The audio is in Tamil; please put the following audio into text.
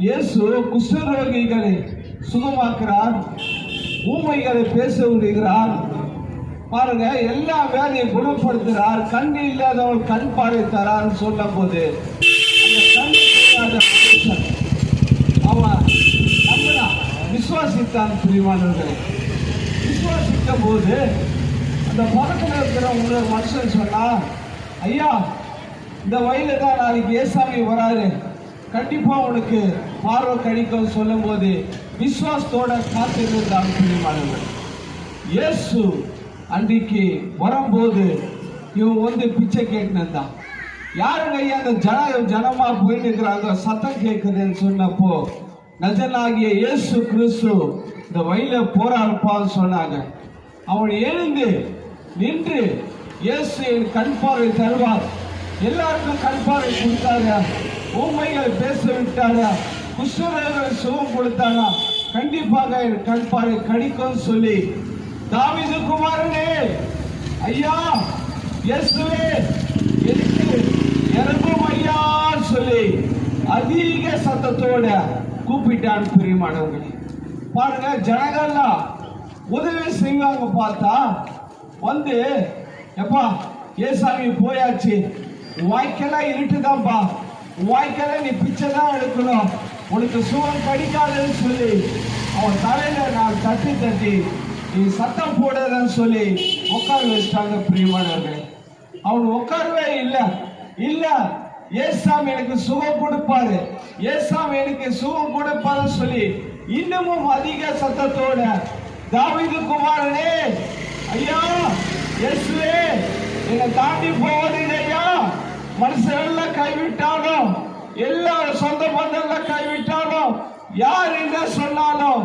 இயேசு குஷ்டரோகிகளை சுகமாக்குறார், ஊமைகளை பேச விடுகிறார். பாருங்க, எல்லா வேலையை குணப்படுத்துகிறார். கண் இல்லாதவன் கண் பார்வை தரான்னு சொல்லும் போது அந்த கண் இல்லாத மனுஷன் அவன் நம்பினான், விசுவாசித்தான். பிரியமானவர்களை, விசுவாசித்த போது அந்த பக்கத்தில் இருக்கிற ஒரு மனுஷன் சொன்னா, ஐயா இந்த வயல தான் நாளைக்கு ஏசாமி வராரு, கண்டிப்பா உனக்கு பார்வை கிடைக்கும் சொல்லும் போது விசுவாசத்தோட காத்திருந்தான். பிரியமானவர்கள், இயேசு அன்றைக்கு வரும்போது இவன் பிச்சை கேட்டுதான். யாருங்க ஐயா அந்த ஜனமா போயிட்டு இருக்கிறாங்க, சத்தம் கேட்குதுன்னு சொன்னப்போ நஜனாகிய இயேசு கிறிஸ்து இந்த வயல போராடுப்பான்னு சொன்னாங்க. அவன் எழுந்து நின்று, இயேசு என் கண் பார்வை தருவார், எல்லாருக்கும் கண் பார்வை கொடுத்தாரு, ஊமைகள் பேச விட்டாரா, குஷ்டரோகிகளை சுகம் கொடுத்தாரா, கண்டிப்பாக என் கண் பார்வை கிடைக்கும் சொல்லி, தாவீது குமாரனே ஐயா இயேசுவே எனக்கு இறங்கும் ஐயா சொல்லி அதிக சத்தத்தோட கூப்பிட்டான். பிரியமானவர்களே, பாருங்க, ஜனங்கள்லாம் உதவி செய்வாங்க. பார்த்தா எப்பா ஏசாமி போயாச்சு, வாய்க்கெல்லாம் இருட்டுதான்பா, வாய்க்கெல்லாம் நீ பிச்சை தான் எடுக்கணும், உனக்கு சுகம் கிடைக்காதுன்னு சொல்லி அவன் தலையில நான் தட்டி தட்டி நீ சத்தம் போடுறன்னு சொல்லி உட்கார வச்சிட்டாங்க. பிரியமானவர்களே, அவன் உட்காரவே இல்ல ஏசாமி எனக்கு சுகம் கொடுப்பாரு, ஏசாமி எனக்கு சுகம் கொடுப்பாருன்னு சொல்லி இன்னமும் அதிக சத்தத்தோட, தாவீது குமாரனே ஐயா இயேசுவே என்னை தாண்டி போவதில்லை ஐயா, மனுஷன் கைவிட்டாலும், எல்லாரும் சொந்த பந்தம் கைவிட்டாலும், யார் என்ன சொன்னாலும்